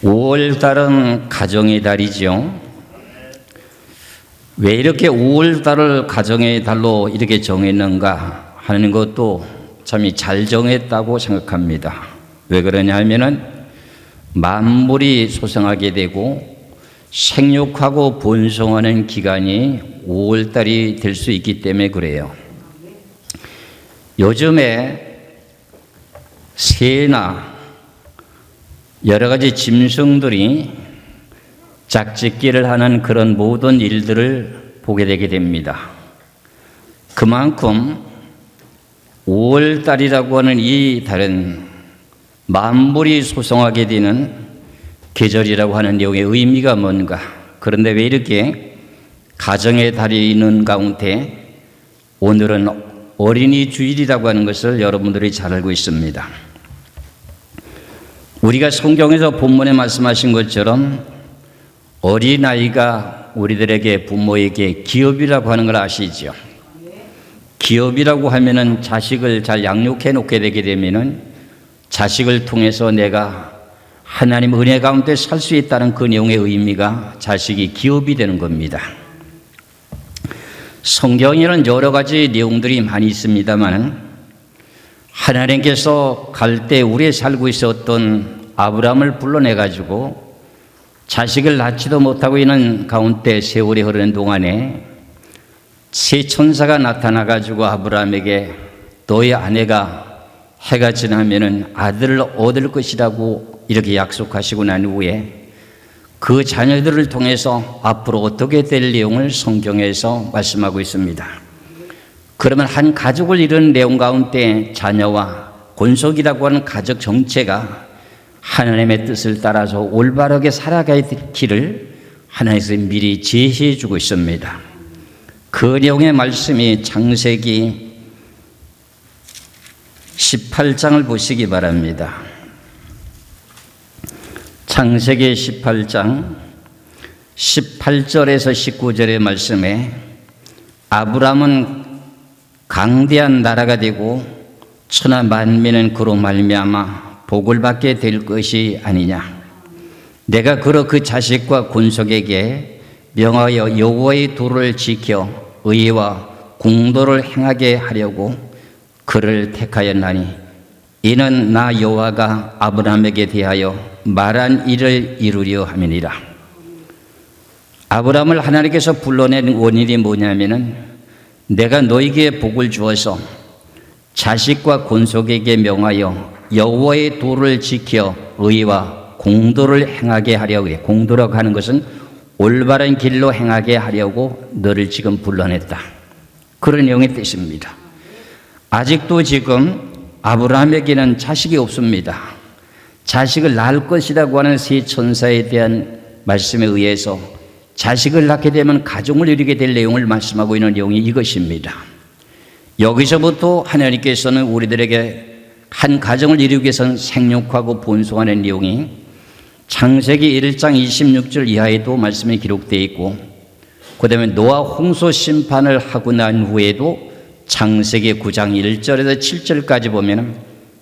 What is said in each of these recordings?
5월달은 가정의 달이죠. 왜 이렇게 5월달을 가정의 달로 이렇게 정했는가 하는 것도 참 잘 정했다고 생각합니다. 왜 그러냐 하면은 만물이 소생하게 되고 생육하고 번성하는 기간이 5월달이 될 수 있기 때문에 그래요. 요즘에 새나 여러 가지 짐승들이 짝짓기를 하는 그런 모든 일들을 보게 되게 됩니다. 그만큼 5월달이라고 하는 이 달은 만물이 소성하게 되는 계절이라고 하는 내용의 의미가 뭔가. 그런데 왜 이렇게 가정의 달이 있는 가운데 오늘은 어린이 주일이라고 하는 것을 여러분들이 잘 알고 있습니다. 우리가 성경에서 본문에 말씀하신 것처럼 어린아이가 우리들에게 부모에게 기업이라고 하는 걸 아시죠? 기업이라고 하면은 자식을 잘 양육해 놓게 되게 되면은 자식을 통해서 내가 하나님 은혜 가운데 살 수 있다는 그 내용의 의미가 자식이 기업이 되는 겁니다. 성경에는 여러 가지 내용들이 많이 있습니다만 하나님께서 갈대 우리에 살고 있었던 아브라함을 불러내 가지고 자식을 낳지도 못하고 있는 가운데 세월이 흐르는 동안에 새 천사가 나타나 가지고 아브라함에게 너의 아내가 해가 지나면은 아들을 얻을 것이라고 이렇게 약속하시고 난 후에 그 자녀들을 통해서 앞으로 어떻게 될 내용을 성경에서 말씀하고 있습니다. 그러면 한 가족을 이루는 내용 가운데 자녀와 권속이라고 하는 가족 정체가 하나님의 뜻을 따라서 올바르게 살아가야 될 길을 하나님께서 미리 제시해 주고 있습니다. 그 내용의 말씀이 창세기 18장을 보시기 바랍니다. 창세기 18장 18절에서 19절의 말씀에 아브라함은 강대한 나라가 되고 천하 만민은 그로 말미암아 복을 받게 될 것이 아니냐. 내가 그러 그 자식과 권속에게 명하여 여호와의 도를 지켜 의와 공도를 행하게 하려고 그를 택하였나니 이는 나 여호와가 아브라함에게 대하여 말한 일을 이루려 함이니라. 아브라함을 하나님께서 불러낸 원인이 뭐냐면은 내가 너에게 복을 주어서 자식과 권속에게 명하여 여호와의 도를 지켜 의와 공도를 행하게 하려고 해. 공도라고 하는 것은 올바른 길로 행하게 하려고 너를 지금 불러냈다. 그런 내용의 뜻입니다. 아직도 지금 아브라함에게는 자식이 없습니다. 자식을 낳을 것이라고 하는 새 천사에 대한 말씀에 의해서 자식을 낳게 되면 가정을 이루게 될 내용을 말씀하고 있는 내용이 이것입니다. 여기서부터 하나님께서는 우리들에게 한 가정을 이루기 위해서는 생육하고 번성하는 내용이 창세기 1장 26절 이하에도 말씀이 기록되어 있고 그 다음에 노아 홍수 심판을 하고 난 후에도 창세기 9장 1절에서 7절까지 보면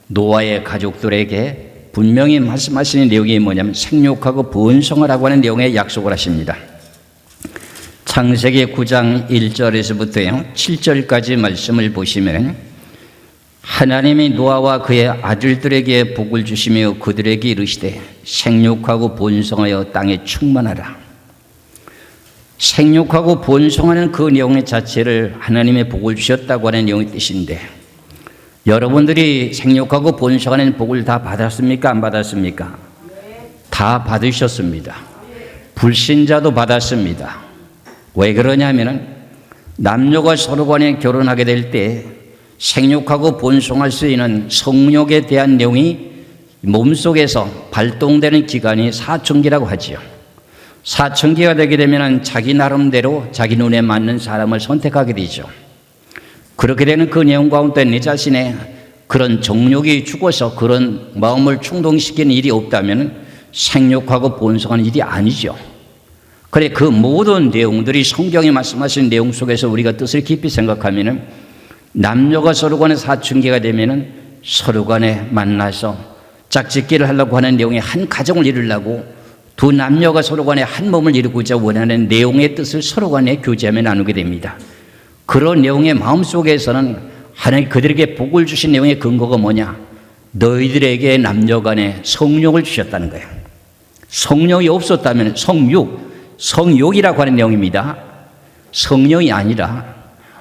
노아의 가족들에게 분명히 말씀하시는 내용이 뭐냐면 생육하고 번성하라고 하는 내용의 약속을 하십니다. 창세기 9장 1절에서부터 7절까지 말씀을 보시면 하나님이 노아와 그의 아들들에게 복을 주시며 그들에게 이르시되 생육하고 번성하여 땅에 충만하라. 생육하고 번성하는 그 내용의 자체를 하나님의 복을 주셨다고 하는 내용의 뜻인데 여러분들이 생육하고 번성하는 복을 다 받았습니까? 안 받았습니까? 다 받으셨습니다. 불신자도 받았습니다. 왜 그러냐면은 남녀가 서로 간에 결혼하게 될 때 생육하고 번성할 수 있는 성욕에 대한 내용이 몸속에서 발동되는 기간이 사춘기라고 하지요. 사춘기가 되게 되면 자기 나름대로 자기 눈에 맞는 사람을 선택하게 되죠. 그렇게 되는 그 내용 가운데 내 자신의 그런 정욕이 죽어서 그런 마음을 충동시키는 일이 없다면 생육하고 번성하는 일이 아니죠. 그래 그 모든 내용들이 성경이 말씀하신 내용 속에서 우리가 뜻을 깊이 생각하면 남녀가 서로 간에 사춘기가 되면 서로 간에 만나서 짝짓기를 하려고 하는 내용의 한 가정을 이루려고 두 남녀가 서로 간에 한 몸을 이루고자 원하는 내용의 뜻을 서로 간에 교제하며 나누게 됩니다. 그런 내용의 마음속에서는 하나님 그들에게 복을 주신 내용의 근거가 뭐냐? 너희들에게 남녀 간에 성욕을 주셨다는 거예요. 성령이 없었다면 성욕이라고 하는 내용입니다. 성령이 아니라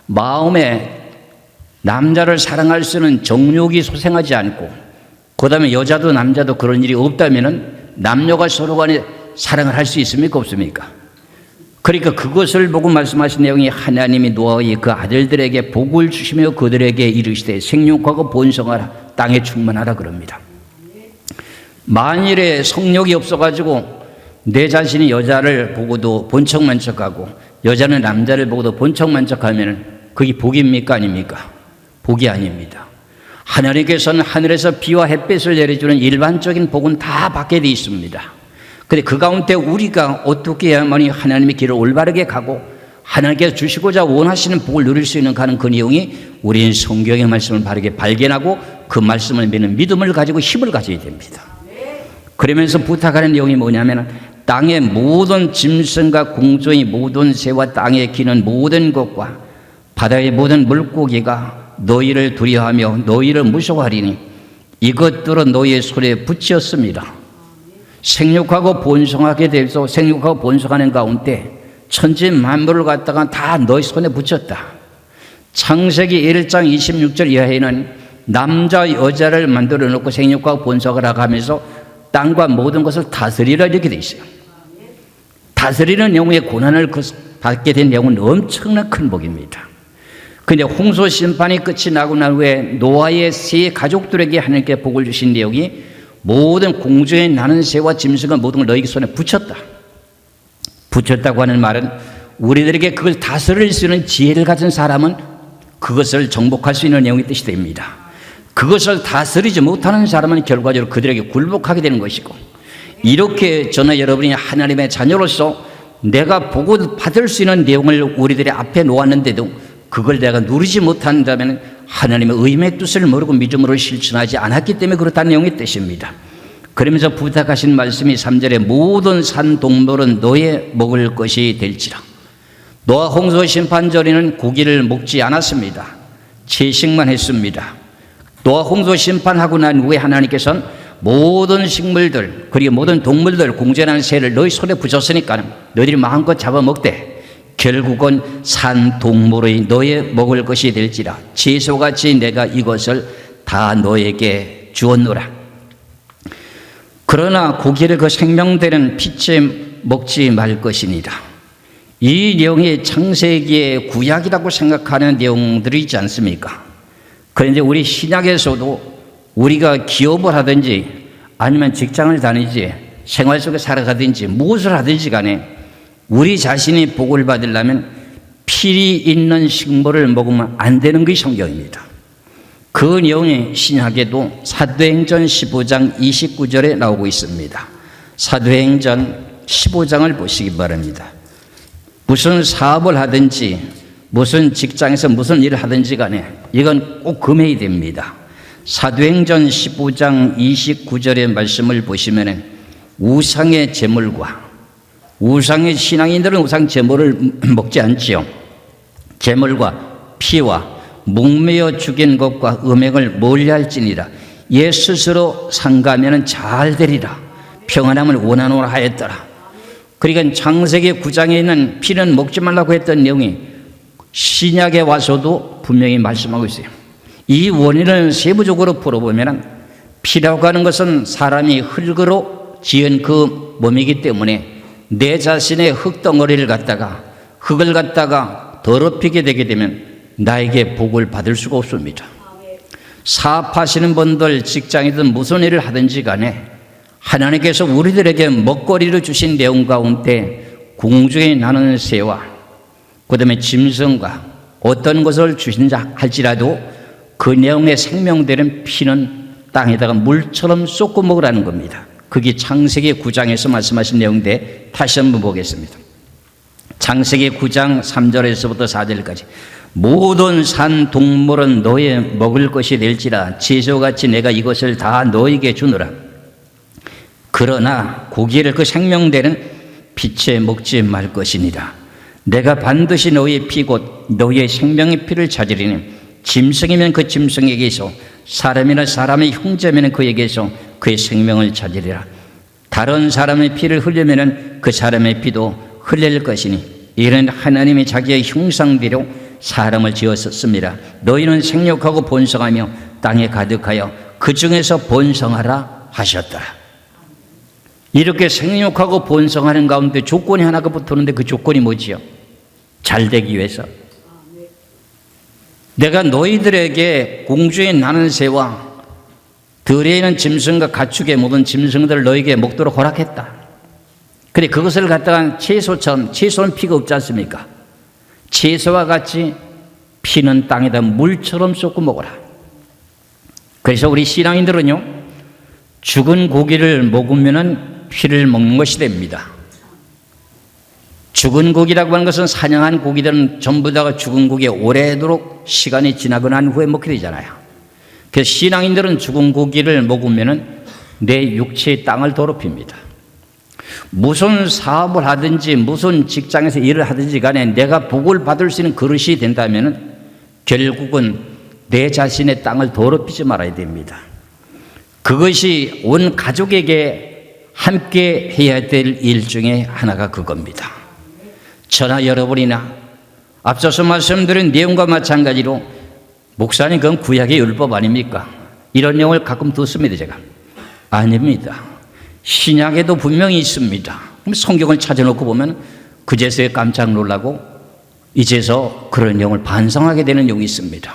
마음에 남자를 사랑할 수 있는 정욕이 소생하지 않고 그 다음에 여자도 남자도 그런 일이 없다면 남녀가 서로 간에 사랑을 할 수 있습니까? 없습니까? 그러니까 그것을 보고 말씀하신 내용이 하나님이 노아의 그 아들들에게 복을 주시며 그들에게 이르시되 생육하고 번성하라 땅에 충만하라 그럽니다. 만일에 성욕이 없어가지고 내 자신이 여자를 보고도 본척만척하고 여자는 남자를 보고도 본척만척하면 그게 복입니까? 아닙니까? 복이 아닙니다. 하나님께서는 하늘에서 비와 햇빛을 내려주는 일반적인 복은 다 받게 되어 있습니다. 그런데 그 가운데 우리가 어떻게 해야만이 하나님의 길을 올바르게 가고 하나님께서 주시고자 원하시는 복을 누릴 수 있는 그 내용이 우리는 성경의 말씀을 바르게 발견하고 그 말씀을 믿는 믿음을 가지고 힘을 가져야 됩니다. 그러면서 부탁하는 내용이 뭐냐면 땅의 모든 짐승과 공중의 모든 새와 땅에 기는 모든 것과 바다의 모든 물고기가 너희를 두려워하며 너희를 무서워하리니 이것들은 너희의 손에 붙였습니다. 생육하고 번성하게 되어서 생육하고 번성하는 가운데 천지 만물을 갖다가 다 너희 손에 붙였다. 창세기 1장 26절 이하에는 남자 여자를 만들어 놓고 생육하고 번성하라고 하면서 땅과 모든 것을 다스리라 이렇게 되어 있어요. 다스리는 내용의 고난을 받게 된 내용은 엄청난 큰 복입니다. 그런데 홍수 심판이 끝이 나고 난 후에 노아의 세 가족들에게 하나님께 복을 주신 내용이 모든 공중에 나는 새와 짐승과 모든 걸 너희 손에 붙였다. 붙였다고 하는 말은 우리들에게 그걸 다스릴 수 있는 지혜를 가진 사람은 그것을 정복할 수 있는 내용의 뜻이 됩니다. 그것을 다스리지 못하는 사람은 결과적으로 그들에게 굴복하게 되는 것이고, 이렇게 저는 여러분이 하나님의 자녀로서 내가 복을 받을 수 있는 내용을 우리들의 앞에 놓았는데도 그걸 내가 누리지 못한다면 하나님의 의의 뜻을 모르고 믿음으로 실천하지 않았기 때문에 그렇다는 내용의 뜻입니다. 그러면서 부탁하신 말씀이 3절에 모든 산 동물은 너의 먹을 것이 될지라. 노아 홍수 심판절에는 고기를 먹지 않았습니다. 채식만 했습니다. 노아 홍수 심판하고 난 후에 하나님께서는 모든 식물들 그리고 모든 동물들 공중에 나는 새를 너희 손에 붙였으니까 너희들이 마음껏 잡아먹되 결국은 산 동물의 너의 먹을 것이 될지라. 채소같이 내가 이것을 다 너에게 주었노라. 그러나 고기를 그 생명되는 피째 먹지 말 것이니라. 이 내용이 창세기의 구약이라고 생각하는 내용들이 있지 않습니까? 그런데 우리 신약에서도 우리가 기업을 하든지 아니면 직장을 다니지 생활 속에 살아가든지 무엇을 하든지 간에 우리 자신이 복을 받으려면 필이 있는 식물을 먹으면 안 되는 것이 성경입니다. 그 내용이 신약에도 사도행전 15장 29절에 나오고 있습니다. 사도행전 15장을 보시기 바랍니다. 무슨 사업을 하든지 무슨 직장에서 무슨 일을 하든지 간에 이건 꼭 금해야 됩니다. 사도행전 15장 29절의 말씀을 보시면 우상의 제물과 우상의 신앙인들은 우상 제물을 먹지 않지요. 제물과 피와 목매어 죽인 것과 음행을 멀리할지니라. 얘 스스로 상가하면 잘 되리라. 평안함을 원하노라 하였더라. 그러니까 창세기 9장에 있는 피는 먹지 말라고 했던 내용이 신약에 와서도 분명히 말씀하고 있어요. 이 원인을 세부적으로 풀어보면 피라고 하는 것은 사람이 흙으로 지은 그 몸이기 때문에 내 자신의 흙덩어리를 갖다가 흙을 갖다가 더럽히게 되게 되면 나에게 복을 받을 수가 없습니다. 사업하시는 분들 직장이든 무슨 일을 하든지 간에 하나님께서 우리들에게 먹거리를 주신 내용 가운데 공중에 나는 새와 그 다음에 짐승과 어떤 것을 주신다 할지라도 그 내용의 생명되는 피는 땅에다가 물처럼 쏟고 먹으라는 겁니다. 그게 창세기 9장에서 말씀하신 내용인데 다시 한번 보겠습니다. 창세기 9장 3절에서부터 4절까지 모든 산 동물은 너의 먹을 것이 될지라 채소같이 내가 이것을 다 너에게 주노라. 그러나 고기를 그 생명되는 빛에 먹지 말 것이니라. 내가 반드시 너의 피 곧 너의 생명의 피를 찾으리니 짐승이면 그 짐승에게서 사람이나 사람의 형제면 그에게서 그의 생명을 찾으리라. 다른 사람의 피를 흘리면 그 사람의 피도 흘릴 것이니 이는 하나님이 자기의 형상대로 사람을 지었습니다. 너희는 생육하고 번성하며 땅에 가득하여 그 중에서 번성하라 하셨다. 이렇게 생육하고 번성하는 가운데 조건이 하나가 붙었는데 그 조건이 뭐지요? 잘 되기 위해서. 내가 너희들에게 공중에 나는 새와 들에 있는 짐승과 가축의 모든 짐승들을 너희에게 먹도록 허락했다. 그래 그것을 갖다가 채소처럼, 채소는 피가 없지 않습니까? 채소와 같이 피는 땅에다 물처럼 쏟고 먹어라. 그래서 우리 신앙인들은요, 죽은 고기를 먹으면 피를 먹는 것이 됩니다. 죽은 고기라고 하는 것은 사냥한 고기들은 전부 다가 죽은 고기에 오래도록 시간이 지나고 난 후에 먹게 되잖아요. 그래서 신앙인들은 죽은 고기를 먹으면 내 육체의 땅을 더럽힙니다. 무슨 사업을 하든지 무슨 직장에서 일을 하든지 간에 내가 복을 받을 수 있는 그릇이 된다면 결국은 내 자신의 땅을 더럽히지 말아야 됩니다. 그것이 온 가족에게 함께 해야 될 일 중에 하나가 그겁니다. 저나 여러분이나 앞서서 말씀드린 내용과 마찬가지로 목사님 그건 구약의 율법 아닙니까? 이런 내용을 가끔 듣습니다. 제가 아닙니다. 신약에도 분명히 있습니다. 성경을 찾아놓고 보면 그제서야 깜짝 놀라고 이제서 그런 내용을 반성하게 되는 내용이 있습니다.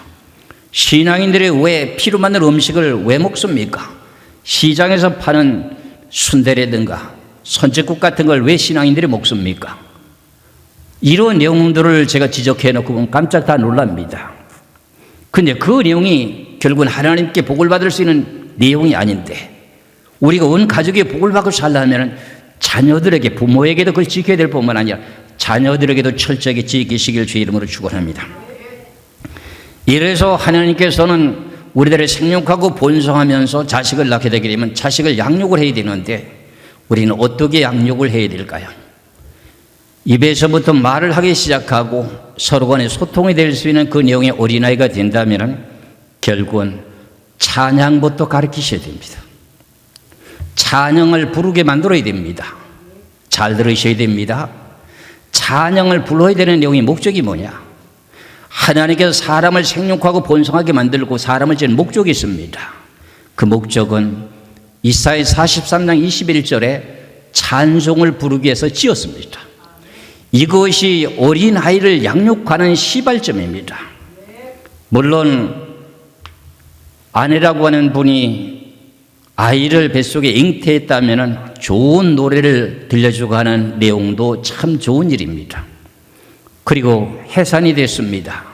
신앙인들이 왜 피로 만든 음식을 왜 먹습니까? 시장에서 파는 순대라든가 선짓국 같은 걸 왜 신앙인들이 먹습니까? 이런 내용들을 제가 지적해 놓고 보면 깜짝 다 놀랍니다. 근데 그 내용이 결국은 하나님께 복을 받을 수 있는 내용이 아닌데 우리가 온 가족의 복을 받고 살려면 자녀들에게 부모에게도 그걸 지켜야 될 뿐만 아니라 자녀들에게도 철저하게 지키시길 주의 이름으로 축원합니다. 이래서 하나님께서는 우리들을 생육하고 번성하면서 자식을 낳게 되게 되면 자식을 양육을 해야 되는데 우리는 어떻게 양육을 해야 될까요? 입에서부터 말을 하기 시작하고 서로 간에 소통이 될 수 있는 그 내용의 어린아이가 된다면 결국은 찬양부터 가르치셔야 됩니다. 찬양을 부르게 만들어야 됩니다. 잘 들으셔야 됩니다. 찬양을 불러야 되는 내용의 목적이 뭐냐? 하나님께서 사람을 생육하고 번성하게 만들고 사람을 지은 목적이 있습니다. 그 목적은 이사야 43장 21절에 찬송을 부르기 위해서 지었습니다. 이것이 어린아이를 양육하는 시발점입니다. 물론 아내라고 하는 분이 아이를 뱃속에 잉태했다면 좋은 노래를 들려주고 하는 내용도 참 좋은 일입니다. 그리고 해산이 됐습니다.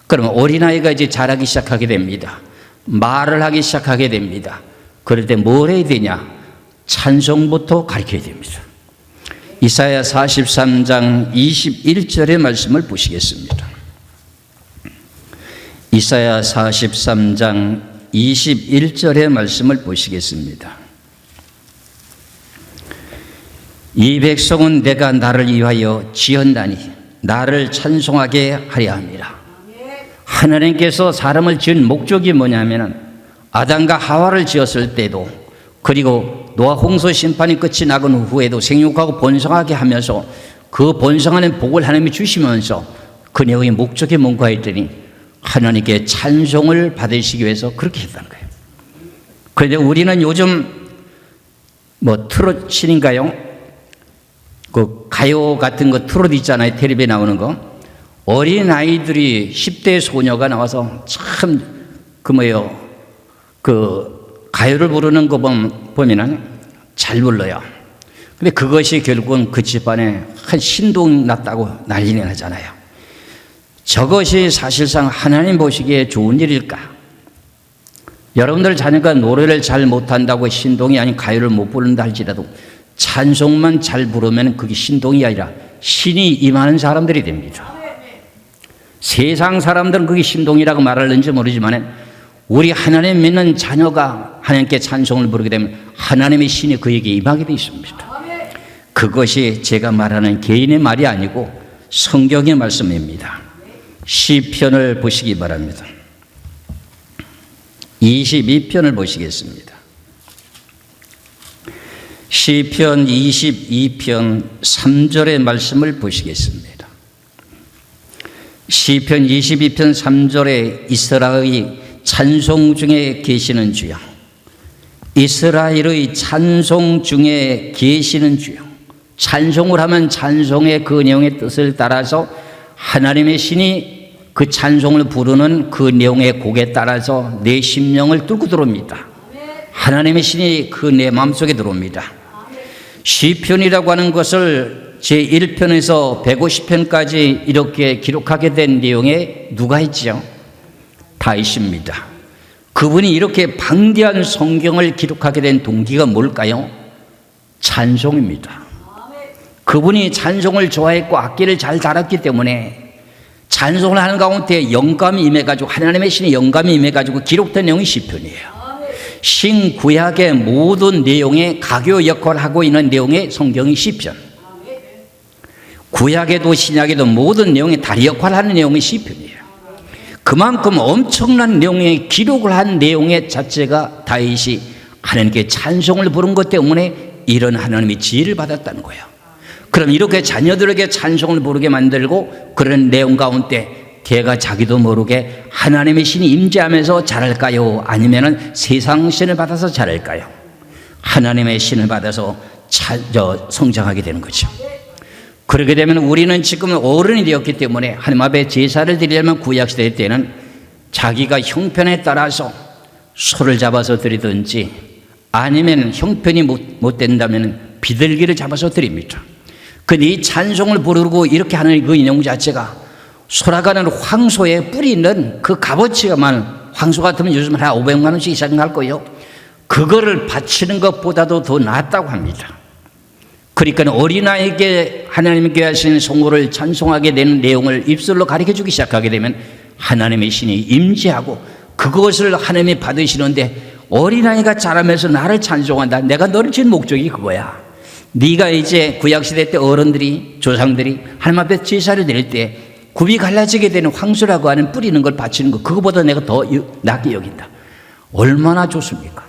그러면 어린아이가 이제 자라기 시작하게 됩니다. 말을 하기 시작하게 됩니다. 그럴 때 뭘 해야 되냐? 찬송부터 가르쳐야 됩니다. 이사야 43장 21절의 말씀을 보시겠습니다. 이사야 43장 21절의 말씀을 보시겠습니다. 이 백성은 내가 나를 위하여 지었나니 나를 찬송하게 하려 합니다. 하나님께서 사람을 지은 목적이 뭐냐면 아담과 하와를 지었을 때도 그리고 노아 홍수 심판이 끝이 나건 후에도 생육하고 번성하게 하면서 그 번성하는 복을 하나님이 주시면서 그 내용의 목적이 뭔가 했더니 하나님께 찬송을 받으시기 위해서 그렇게 했다는 거예요. 그런데 우리는 요즘 뭐 트롯신인가요? 그 가요 같은 거 트롯 있잖아요. 텔레비에 나오는 거. 어린 아이들이 10대 소녀가 나와서 참 그 가요를 부르는 거 보면은 잘 불러요. 근데 그것이 결국은 그 집안에 한 신동 났다고 난리가 나잖아요. 저것이 사실상 하나님 보시기에 좋은 일일까? 여러분들 자녀가 노래를 잘 못한다고 신동이 아닌 가요를 못 부른다 할지라도 찬송만 잘 부르면 그게 신동이 아니라 신이 임하는 사람들이 됩니다. 세상 사람들은 그게 신동이라고 말하는지 모르지만 우리 하나님 믿는 자녀가 하나님께 찬송을 부르게 되면 하나님의 신이 그에게 임하게 되어 있습니다. 그것이 제가 말하는 개인의 말이 아니고 성경의 말씀입니다. 시편을 보시기 바랍니다. 22편을 보시겠습니다. 시편 22편 3절의 말씀을 보시겠습니다. 시편 22편 3절에 이스라엘의 찬송 중에 계시는 주여, 이스라엘의 찬송 중에 계시는 주여. 찬송을 하면 찬송의 그 내용의 뜻을 따라서 하나님의 신이 그 찬송을 부르는 그 내용의 곡에 따라서 내 심령을 뚫고 들어옵니다. 하나님의 신이 그 내 마음속에 들어옵니다. 시편이라고 하는 것을 제1편에서 150편까지 이렇게 기록하게 된 내용에 누가 있죠? 다윗입니다. 그분이 이렇게 방대한 성경을 기록하게 된 동기가 뭘까요? 찬송입니다. 그분이 찬송을 좋아했고 악기를 잘 다뤘기 때문에 찬송을 하는 가운데 영감이 임해가지고 하나님의 신의 영감이 임해가지고 기록된 내용이 시편이에요. 신구약의 모든 내용에 가교 역할을 하고 있는 내용의 성경이 시편. 구약에도 신약에도 모든 내용에 다리 역할을 하는 내용이 시편이에요. 그만큼 엄청난 내용의 기록을 한 내용의 자체가 다윗이 하나님께 찬송을 부른 것 때문에 이런 하나님의 지혜를 받았다는 거예요. 그럼 이렇게 자녀들에게 찬송을 부르게 만들고 그런 내용 가운데 걔가 자기도 모르게 하나님의 신이 임재하면서 자랄까요? 아니면 세상 신을 받아서 자랄까요? 하나님의 신을 받아서 성장하게 되는 거죠. 그렇게 되면 우리는 지금 어른이 되었기 때문에 하나님 앞에 제사를 드리려면 구약시대 때는 자기가 형편에 따라서 소를 잡아서 드리든지 아니면 형편이 못 된다면 비둘기를 잡아서 드립니다. 근데 이 찬송을 부르고 이렇게 하는 그 인용 자체가 소라가는 황소에 뿌리 있는 그 값어치가 많은, 황소 같으면 요즘 한 500만 원씩 이상 할 거예요. 그거를 바치는 것보다도 더 낫다고 합니다. 그러니까 어린아이에게 하나님께 하시는 성호를 찬송하게 되는 내용을 입술로 가르쳐주기 시작하게 되면 하나님의 신이 임재하고 그것을 하나님이 받으시는데, 어린아이가 자라면서 나를 찬송한다. 내가 너를 지은 목적이 그거야. 네가 이제 구약시대 때 어른들이, 조상들이 하나님 앞에 제사를 드릴 때 굽이 갈라지게 되는 황소라고 하는 뿌리는 걸 바치는 거, 그거보다 내가 더 낫게 여긴다. 얼마나 좋습니까?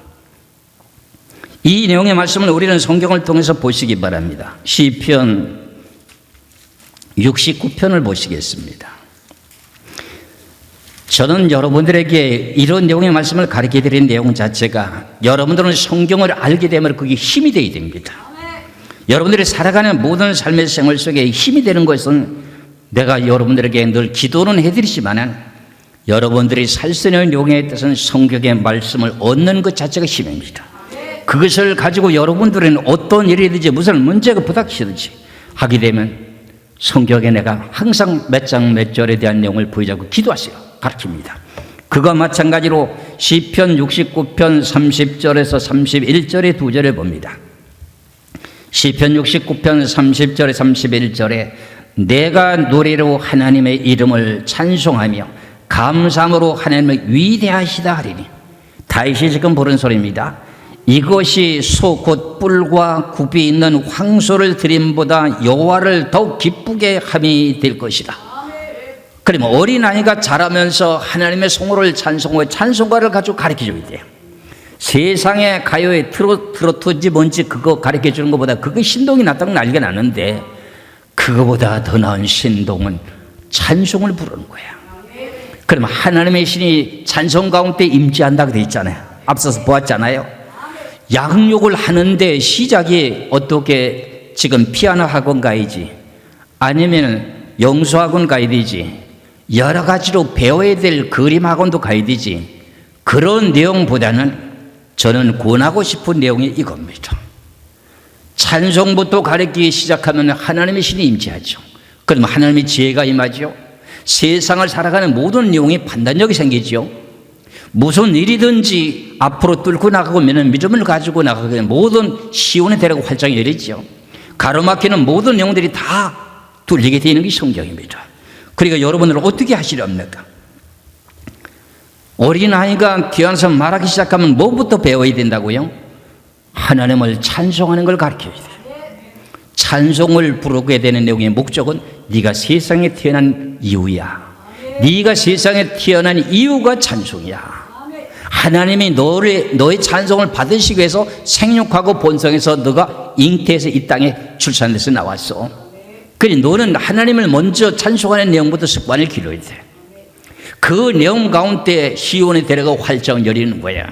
이 내용의 말씀을 우리는 성경을 통해서 보시기 바랍니다. 시편 69편을 보시겠습니다. 저는 여러분들에게 이런 내용의 말씀을 가르쳐 드린 내용 자체가 여러분들은 성경을 알게 되면 그게 힘이 되어야 됩니다. 여러분들이 살아가는 모든 삶의 생활 속에 힘이 되는 것은 내가 여러분들에게 늘 기도는 해드리지만 여러분들이 살 수 있는 내용의 뜻은 성경의 말씀을 얻는 것 자체가 힘입니다. 그것을 가지고 여러분들은 어떤 일이든지 무슨 문제가 부닥치든지 하게 되면 성경에 내가 항상 몇 장 몇 절에 대한 내용을 보이자고 기도하세요. 가르칩니다. 그와 마찬가지로 시편 69편 30절에서 31절의 두 절을 봅니다. 시편 69편 30절에 31절에 내가 노래로 하나님의 이름을 찬송하며 감사함으로 하나님을 위대하시다 하리니, 다윗이 지금 부른 소리입니다. 이것이 소 곧 뿔과 굽이 있는 황소를 드림보다 여호와를 더욱 기쁘게 함이 될 것이다. 그러면 어린아이가 자라면서 하나님의 성호를 찬송하고 찬송가를 가지고 가르쳐줘야 돼요. 세상의 가요의 트로트인지 뭔지 그거 가르쳐주는 것보다 그거 신동이 낫다고 난리가 나는데, 그거보다 더 나은 신동은 찬송을 부르는 거야. 그러면 하나님의 신이 찬송 가운데 임재한다고 되어 있잖아요. 앞서서 보았잖아요. 양육을 하는데 시작이 어떻게 지금 피아노 학원 가야지, 아니면 영수학원 가야 되지, 여러 가지로 배워야 될 그림 학원도 가야 되지, 그런 내용보다는 저는 권하고 싶은 내용이 이겁니다. 찬송부터 가르치기 시작하면 하나님의 신이 임재하죠. 그러면 하나님의 지혜가 임하죠. 세상을 살아가는 모든 내용이 판단력이 생기죠. 무슨 일이든지 앞으로 뚫고 나가면 믿음을 가지고 나가게 모든 시온의 대로가 활짝 열리죠. 가로막히는 모든 내용들이 다 뚫리게 되는 게 성경입니다. 그러니까 여러분들은 어떻게 하시렵니까? 어린아이가 태어나서 말하기 시작하면 뭐부터 배워야 된다고요? 하나님을 찬송하는 걸 가르쳐야 돼요. 찬송을 부르게 되는 내용의 목적은 네가 세상에 태어난 이유야. 네가 세상에 태어난 이유가 찬송이야. 하나님이 너의 찬송을 받으시기 위해서 생육하고 본성에서 너가 잉태해서 이 땅에 출산돼서 나왔어. 그래 너는 하나님을 먼저 찬송하는 내용부터 습관을 기르어야 돼. 그 내용 가운데 시온의 대로가 활짝 열리는 거야.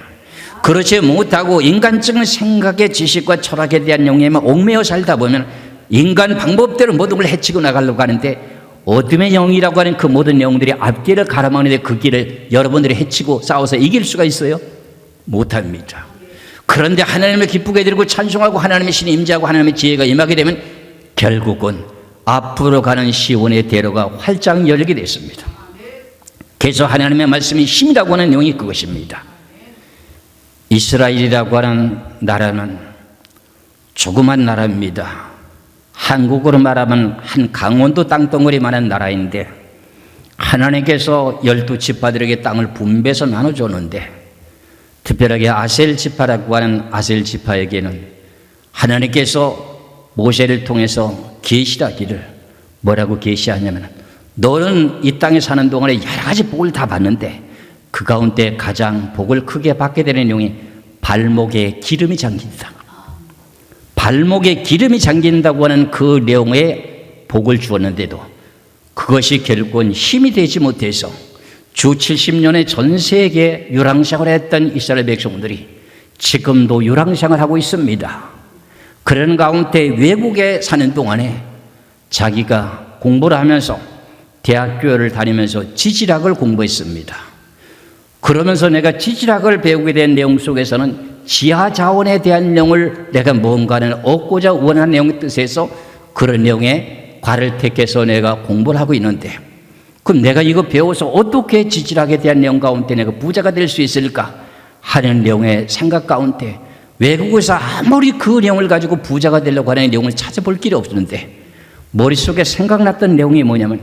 그렇지 못하고 인간적인 생각의 지식과 철학에 대한 영역에만 얽매여 살다 보면 인간 방법대로 모든 걸 해치고 나가려고 하는데 어둠의 영이라고 하는 그 모든 영들이 앞길을 가로막는데 그 길을 여러분들이 해치고 싸워서 이길 수가 있어요? 못합니다. 그런데 하나님을 기쁘게 드리고 찬송하고 하나님의 신이 임재하고 하나님의 지혜가 임하게 되면 결국은 앞으로 가는 시온의 대로가 활짝 열리게 됐습니다. 그래서 하나님의 말씀이 힘이라고 하는 내용이 그것입니다. 이스라엘이라고 하는 나라는 조그만 나라입니다. 한국으로 말하면 한 강원도 땅덩어리만한 나라인데 하나님께서 12지파들에게 땅을 분배해서 나눠줬는데 특별하게 아셀 지파라고 하는 아셀 지파에게는 하나님께서 모세를 통해서 계시하기를 뭐라고 계시하냐면 너는 이 땅에 사는 동안에 여러 가지 복을 다 받는데 그 가운데 가장 복을 크게 받게 되는 내용이 발목에 기름이 잠긴다. 발목에 기름이 잠긴다고 하는 그 내용의 복을 주었는데도 그것이 결국은 힘이 되지 못해서 주 70년의 전 세계 유랑생활을 했던 이스라엘 백성들이 지금도 유랑생활을 하고 있습니다. 그런 가운데 외국에 사는 동안에 자기가 공부를 하면서 대학교를 다니면서 지질학을 공부했습니다. 그러면서 내가 지질학을 배우게 된 내용 속에서는 지하 자원에 대한 내용을 내가 뭔가를 얻고자 원하는 내용의 뜻에서 그런 내용의 과를 택해서 내가 공부를 하고 있는데 그럼 내가 이거 배워서 어떻게 지질학에 대한 내용 가운데 내가 부자가 될 수 있을까 하는 내용의 생각 가운데 외국에서 아무리 그 내용을 가지고 부자가 되려고 하는 내용을 찾아볼 길이 없었는데 머릿속에 생각났던 내용이 뭐냐면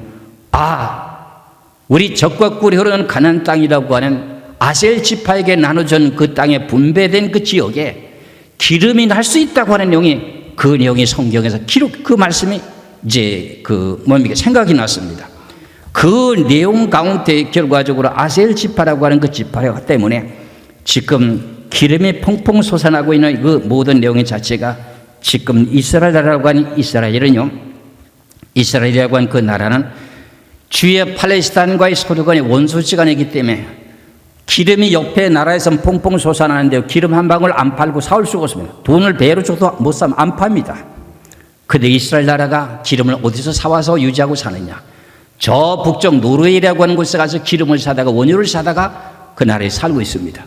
우리 적과 꿀이 흐르는 가나안 땅이라고 하는 아셀 지파에게 나눠준 그 땅에 분배된 그 지역에 기름이 날 수 있다고 하는 내용이 그 내용이 성경에서 그 말씀이 이제 생각이 났습니다. 그 내용 가운데 결과적으로 아셀 지파라고 하는 그 지파 때문에 지금 기름이 퐁퐁 솟아나고 있는 그 모든 내용의 자체가 지금 이스라엘이라고 하는 이스라엘이라고 하는 그 나라는 주위의 팔레스타인과의 서로간의 원수지간이기 때문에 기름이 옆에 나라에서는 퐁퐁 솟아나는데 기름 한 방울 안 팔고 사올 수가 없습니다. 돈을 배로 줘도 못 사면 안 팝니다. 그런데 이스라엘 나라가 기름을 어디서 사와서 유지하고 사느냐? 저 북쪽 노르웨이라고 하는 곳에 가서 기름을 사다가 원유를 사다가 그 나라에 살고 있습니다.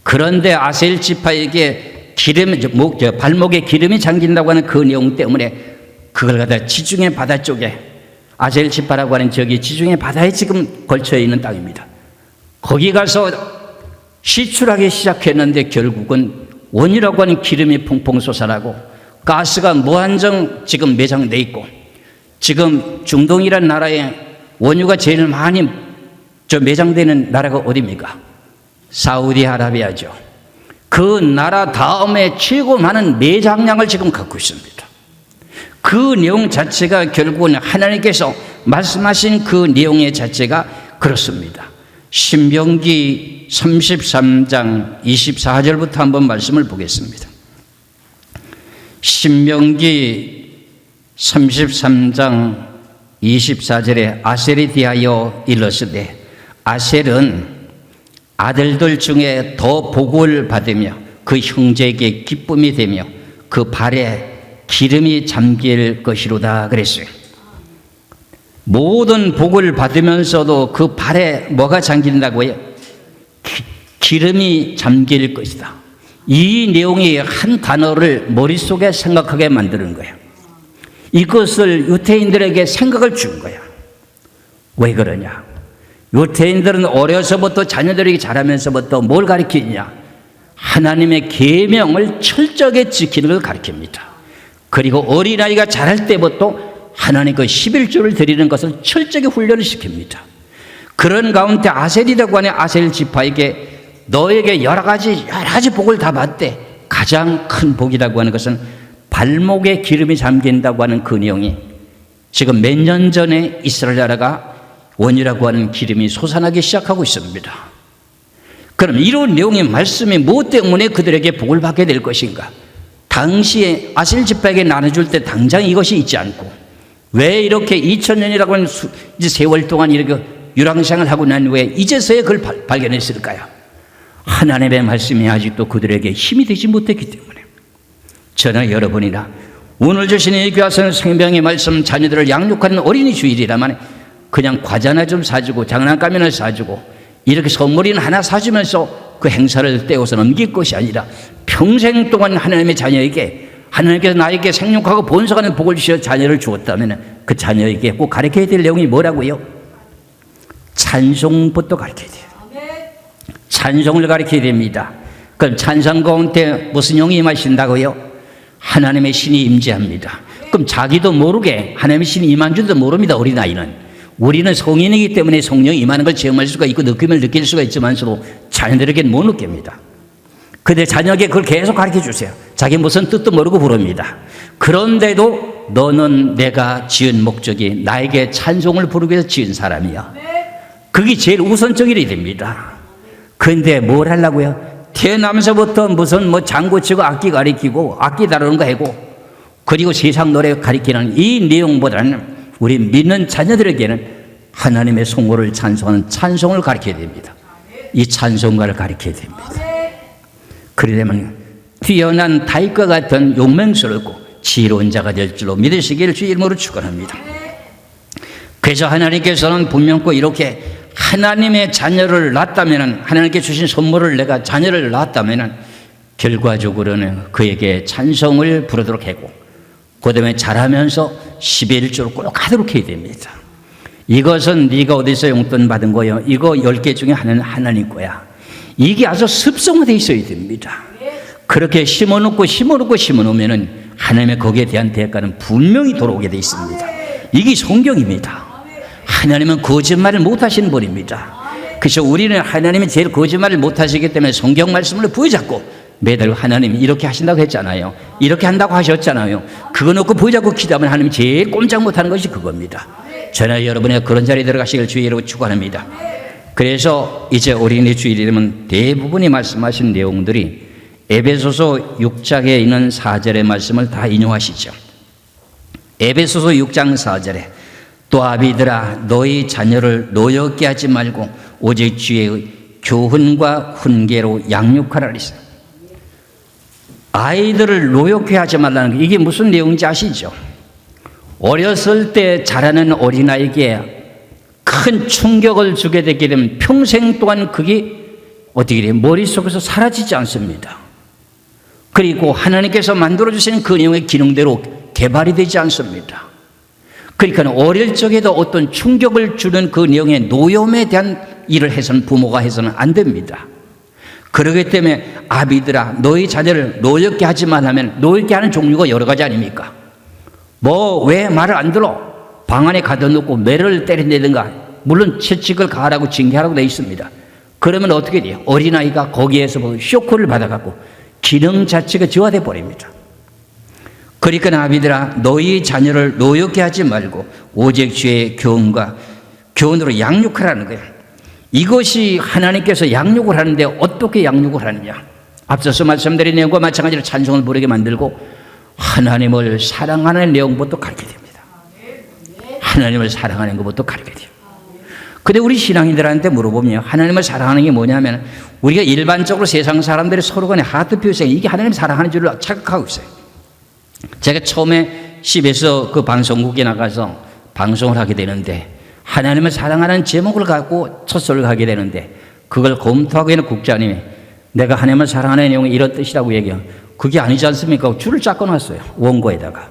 그런데 아셀 지파에게 발목에 기름이 잠긴다고 하는 그 내용 때문에 그걸 갖다 지중해 바다 쪽에 아셀 지파라고 하는 저기 지중해 바다에 지금 걸쳐 있는 땅입니다. 거기 가서 시출하기 시작했는데 결국은 원이라고 하는 기름이 퐁퐁 솟아나고 가스가 무한정 지금 매장돼 있고 지금 중동이라는 나라에 원유가 제일 많이 매장되는 나라가 어디입니까? 사우디아라비아죠. 그 나라 다음에 최고 많은 매장량을 지금 갖고 있습니다. 그 내용 자체가 결국은 하나님께서 말씀하신 그 내용의 자체가 그렇습니다. 신명기 33장 24절부터 한번 말씀을 보겠습니다. 신명기 33장 24절에 아셀에 대하여 일렀으되 아셀은 아들들 중에 더 복을 받으며 그 형제에게 기쁨이 되며 그 발에 기름이 잠길 것이로다 그랬어요. 모든 복을 받으면서도 그 발에 뭐가 잠긴다고 해요? 기름이 잠길 것이다. 이 내용이 한 단어를 머릿속에 생각하게 만드는 거예요. 이것을 유태인들에게 생각을 준 거야. 왜 그러냐? 유태인들은 어려서부터 자녀들에게 자라면서부터 뭘 가르치냐? 하나님의 계명을 철저하게 지키는 걸 가르칩니다. 그리고 어린아이가 자랄 때부터 하나님 그 11조를 드리는 것을 철저하게 훈련을 시킵니다. 그런 가운데 아셀이라고 하는 아셀 지파에게 너에게 여러 가지 복을 다 받되 가장 큰 복이라고 하는 것은 발목에 기름이 잠긴다고 하는 그 내용이 지금 몇 년 전에 이스라엘 나라가 원이라고 하는 기름이 솟아나기 시작하고 있습니다. 그럼 이런 내용의 말씀이 무엇 때문에 그들에게 복을 받게 될 것인가? 당시에 아셀 지파에게 나눠줄 때 당장 이것이 있지 않고 왜 이렇게 2000년이라고 하는 이제 세월 동안 이렇게 유랑생을 하고 난 후에 이제서야 그걸 발견했을까요? 하나님의 말씀이 아직도 그들에게 힘이 되지 못했기 때문에 저는 여러분이나 오늘 주신 이 귀하신 생명의 말씀 자녀들을 양육하는 어린이 주일이라면 그냥 과자나 좀 사주고 장난감이나 사주고 이렇게 선물이나 하나 사주면서 그 행사를 떼어서 넘길 것이 아니라 평생 동안 하나님의 자녀에게 하나님께서 나에게 생육하고 번성하는 복을 주셔 자녀를 주었다면 그 자녀에게 꼭 가르쳐야 될 내용이 뭐라고요? 찬송부터 가르쳐야 돼요. 찬송을 가르쳐야 됩니다. 그럼 찬송 가운데 무슨 영이 임하신다고요? 하나님의 신이 임재합니다. 그럼 자기도 모르게 하나님의 신이 임한 줄도 모릅니다. 어린아이는. 우리는 성인이기 때문에 성령이 임하는 걸 체험할 수가 있고 느낌을 느낄 수가 있지만서도 자녀들에게는 못 느낍니다. 근데 자녀에게 그걸 계속 가르쳐 주세요. 자기 무슨 뜻도 모르고 부릅니다. 그런데도 너는 내가 지은 목적이 나에게 찬송을 부르기 위해서 지은 사람이야. 그게 제일 우선적이 됩니다. 근데 뭘 하려고요? 태어나면서부터 무슨 장구 치고 악기 가리키고 악기 다루는 거 하고 그리고 세상 노래 가리키는 이 내용보다는 우리 믿는 자녀들에게는 하나님의 성호를 찬송하는 찬송을 가르쳐야 됩니다. 이 찬송가를 가르쳐야 됩니다. 그러려면 뛰어난 다윗과 같은 용맹스럽고 지혜로운 자가 될 줄로 믿으시기를 주 이름으로 축원합니다. 그래서 하나님께서는 분명코 이렇게 하나님의 자녀를 낳았다면 하나님께 주신 선물을 내가 자녀를 낳았다면 결과적으로는 그에게 찬송을 부르도록 하고 그 다음에 자라면서 11조를 꼭 하도록 해야 됩니다. 이것은 네가 어디서 용돈 받은 거예요? 이거 10개 중에 하나는 하나님 거야. 이게 아주 습성화되어 있어야 됩니다. 그렇게 심어놓으면 하나님의 거기에 대한 대가는 분명히 돌아오게 되어 있습니다. 이게 성경입니다. 하나님은 거짓말을 못하시는 분입니다. 그래서 우리는 하나님이 제일 거짓말을 못하시기 때문에 성경 말씀을 부여잡고 매달 하나님이 이렇게 하신다고 했잖아요. 이렇게 한다고 하셨잖아요. 그거 놓고 부여잡고 기도하면 하나님이 제일 꼼짝 못하는 것이 그겁니다. 저는 여러분의 그런 자리에 들어가시길 주의로 축원합니다. 그래서 이제 어린이 주일이 되면 대부분이 말씀하신 내용들이 에베소서 6장에 있는 4절의 말씀을 다 인용하시죠. 에베소서 6장 4절에 또 아비들아 너희 자녀를 노엽게 하지 말고 오직 주의 교훈과 훈계로 양육하라 그랬어요. 아이들을 노엽게 하지 말라는 게 이게 무슨 내용인지 아시죠? 어렸을 때 자라는 어린아이에게 큰 충격을 주게 되게 되면 평생 동안 그게 어떻게 돼요? 머릿속에서 사라지지 않습니다. 그리고 하나님께서 만들어주신 그 내용의 기능대로 개발이 되지 않습니다. 그러니까 어릴 적에도 어떤 충격을 주는 그 내용의 노염에 대한 일을 해서는 부모가 해서는 안 됩니다. 그렇기 때문에 아비들아 너희 자녀를 노엽게 하지 말라면 노엽게 하는 종류가 여러 가지 아닙니까? 왜 말을 안 들어? 방 안에 가둬놓고 매를 때린다든가 물론 채찍을 가하라고 징계하라고 되어 있습니다. 그러면 어떻게 돼요? 어린아이가 거기에서 쇼크를 받아갖고 기능 자체가 저하돼 버립니다. 그러니까 아비들아 너희 자녀를 노엽게 하지 말고 오직 주의 교훈으로 양육하라는 거예요. 이것이 하나님께서 양육을 하는데 어떻게 양육을 하느냐? 앞서서 말씀드린 내용과 마찬가지로 찬송을 부르게 만들고 하나님을 사랑하는 내용부터 가르쳐야 됩니다. 하나님을 사랑하는 것부터 가르쳐야 돼요. 근데 우리 신앙인들한테 물어보면 하나님을 사랑하는 게 뭐냐면 우리가 일반적으로 세상 사람들이 서로 간에 하트 표시가 이게 하나님을 사랑하는 줄로 착각하고 있어요. 제가 처음에 CBS 그 방송국에 나가서 방송을 하게 되는데 하나님을 사랑하는 제목을 갖고 첫 소리를 하게 되는데 그걸 검토하고 있는 국장님이 내가 하나님을 사랑하는 내용이 이런 뜻이라고 얘기해요. 그게 아니지 않습니까? 줄을 쫙꺼놨어요. 원고에다가.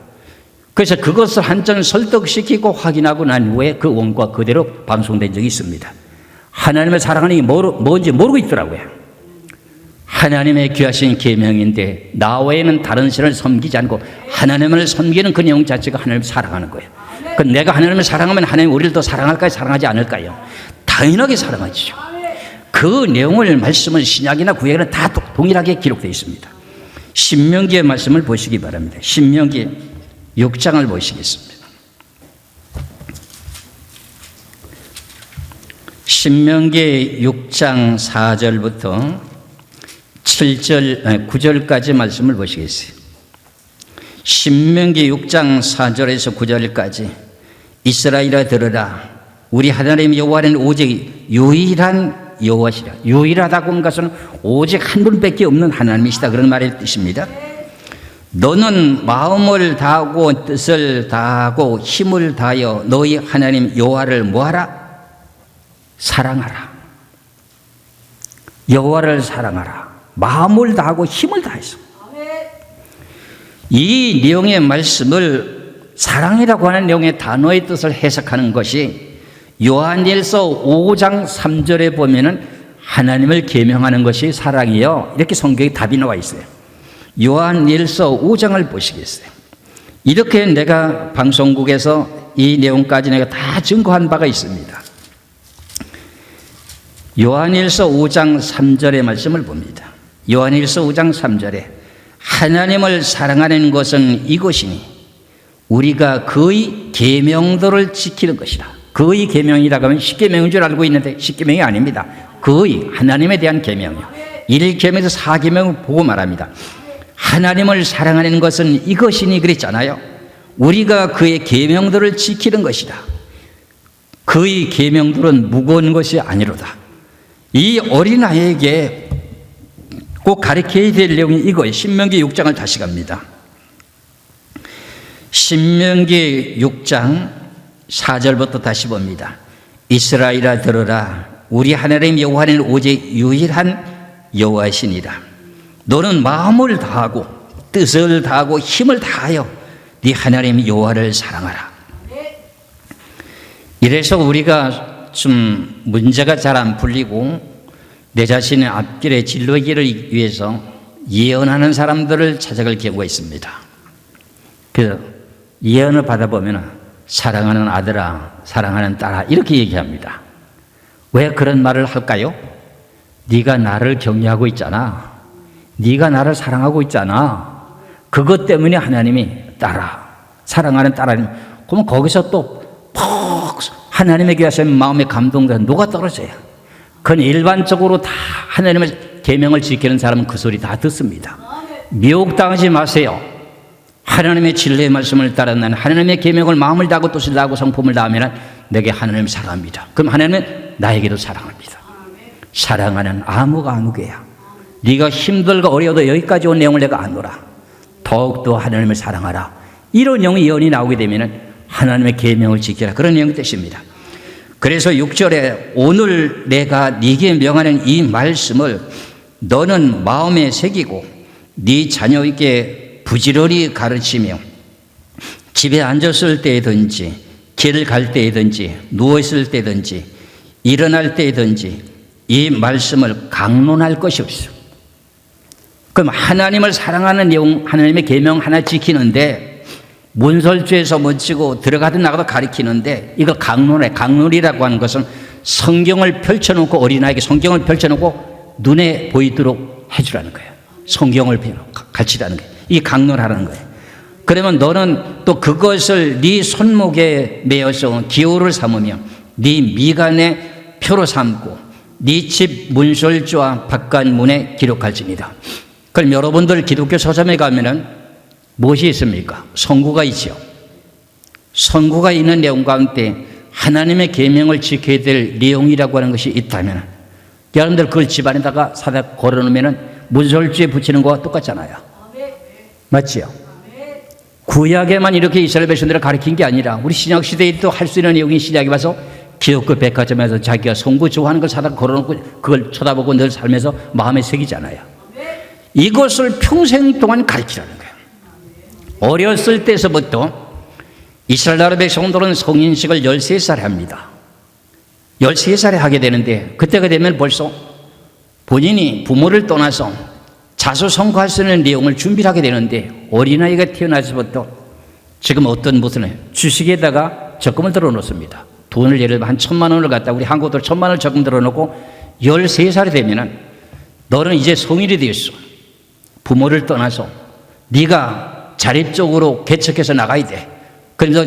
그래서 그것을 한전 설득시키고 확인하고 난 후에 그 원고가 그대로 방송된 적이 있습니다. 하나님을 사랑하는 게 뭔지 모르고 있더라고요. 하나님의 귀하신 계명인데 나 외에는 다른 신을 섬기지 않고 하나님을 섬기는 그 내용 자체가 하나님을 사랑하는 거예요. 그 내가 하나님을 사랑하면 하나님 우리를 더 사랑할까요? 사랑하지 않을까요? 당연하게 사랑하죠. 그 내용을 말씀은 신약이나 구약에는 다 동일하게 기록되어 있습니다. 신명기의 말씀을 보시기 바랍니다. 신명기 6장을 보시겠습니다. 신명기 6장 4절부터 9절까지 말씀을 보시겠어요. 신명기 6장 4절에서 9절까지 이스라엘아 들으라. 우리 하나님 여호와는 오직 유일한 여호와시라. 유일하다고 하는 것은 오직 한 분밖에 없는 하나님이시다, 그런 말의 뜻입니다. 너는 마음을 다하고 뜻을 다하고 힘을 다하여 너희 하나님 여호와를 뭐하라? 사랑하라. 여호와를 사랑하라. 마음을 다하고 힘을 다해서. 이 내용의 말씀을 사랑이라고 하는 내용의 단어의 뜻을 해석하는 것이 요한일서 5장 3절에 보면은 하나님을 계명하는 것이 사랑이요, 이렇게 성경에 답이 나와 있어요. 요한일서 5장을 보시겠어요? 이렇게 내가 방송국에서 이 내용까지 내가 다 증거한 바가 있습니다. 요한일서 5장 3절의 말씀을 봅니다. 요한일서 5장 3절에 하나님을 사랑하는 것은 이것이니 우리가 그의 계명들을 지키는 것이라. 그의 계명이라고 하면 십계명인 줄 알고 있는데 십계명이 아닙니다. 그의 하나님에 대한 계명이요. 1계명에서 4계명을 보고 말합니다. 하나님을 사랑하는 것은 이것이니 그랬잖아요. 우리가 그의 계명들을 지키는 것이다. 그의 계명들은 무거운 것이 아니로다. 이 어린아이에게 꼭 가르쳐야 될 내용이 이거예요. 신명기 6장을 다시 갑니다. 신명기 6장 4절부터 다시 봅니다. 이스라엘아 들으라. 우리 하나님 여호와는 오직 유일한 여호와시니라. 너는 마음을 다하고 뜻을 다하고 힘을 다하여 네 하나님 여호와를 사랑하라. 이래서 우리가 좀 문제가 잘 안 풀리고 내 자신의 앞길에 진로기를 위해서 예언하는 사람들을 찾아갈 경우가 있습니다. 그 예언을 받아보면 사랑하는 아들아, 사랑하는 딸아, 이렇게 얘기합니다. 왜 그런 말을 할까요? 네가 나를 격려하고 있잖아. 네가 나를 사랑하고 있잖아. 그것 때문에 하나님이 딸아, 사랑하는 딸아. 그러면 거기서 또 퍽 하나님에게 하시는 마음의 감동과 녹아 떨어져요. 그건 일반적으로 다 하나님의 계명을 지키는 사람은 그 소리 다 듣습니다. 미혹당하지 마세요. 하나님의 진리의 말씀을 따라 나는 하나님의 계명을 마음을 다하고 뜻을 다하고 성품을 다하면 내게 하나님을 사랑합니다. 그럼 하나님은 나에게도 사랑합니다. 사랑하는 아무개야. 네가 힘들고 어려워도 여기까지 온 내용을 내가 아노라. 더욱더 하나님을 사랑하라. 이런 예언이 나오게 되면 하나님의 계명을 지키라, 그런 내용이 뜻입니다. 그래서 6절에 오늘 내가 네게 명하는 이 말씀을 너는 마음에 새기고 네 자녀에게 부지런히 가르치며 집에 앉았을 때든지 길을 갈 때든지 누워있을 때든지 일어날 때든지 이 말씀을 강론할 것이 없어. 그럼 하나님을 사랑하는 내용, 하나님의 계명 하나 지키는데 문설주에서 멈추고 들어가든 나가도 가리키는데 이걸 강론해. 강론이라고 하는 것은 성경을 펼쳐놓고 어린아이에게 성경을 펼쳐놓고 눈에 보이도록 해주라는 거예요. 성경을 가르치라는 거예요. 이 강론하라는 거예요. 그러면 너는 또 그것을 네 손목에 매어서 기호를 삼으며 네 미간에 표로 삼고 네 집 문설주와 바깥문에 기록할지니다. 그럼 여러분들 기독교 서점에 가면은 무엇이 있습니까? 선구가 있죠. 선구가 있는 내용 가운데 하나님의 계명을 지켜야 될 내용이라고 하는 것이 있다면 여러분들 그걸 집안에다가 사다 걸어놓으면 문설주에 붙이는 거와 똑같잖아요. 맞지요? 구약에만 이렇게 이스라엘 백성들을 가르친 게 아니라 우리 신약시대에도 할 수 있는 내용이 신약에 와서 기독교 백화점에서 자기가 선구 좋아하는 걸 사다 걸어놓고 그걸 쳐다보고 늘 살면서 마음에 새기잖아요. 이것을 평생 동안 가르치라는 거예요. 어렸을 때서부터 이스라엘 나라 백성들은 성인식을 13살에 합니다. 13살에 하게 되는데 그때가 되면 벌써 본인이 부모를 떠나서 자수성가할 수 있는 내용을 준비를 하게 되는데 어린아이가 태어나서부터 지금 어떤 무슨 주식에다가 적금을 들어놓습니다. 돈을 예를 들면 한 1,000만 원을 갖다 우리 한국들 1,000만 원을 적금 들어놓고 13살이 되면은 너는 이제 성인이 되었어. 부모를 떠나서 네가 자립적으로 개척해서 나가야 돼. 그래서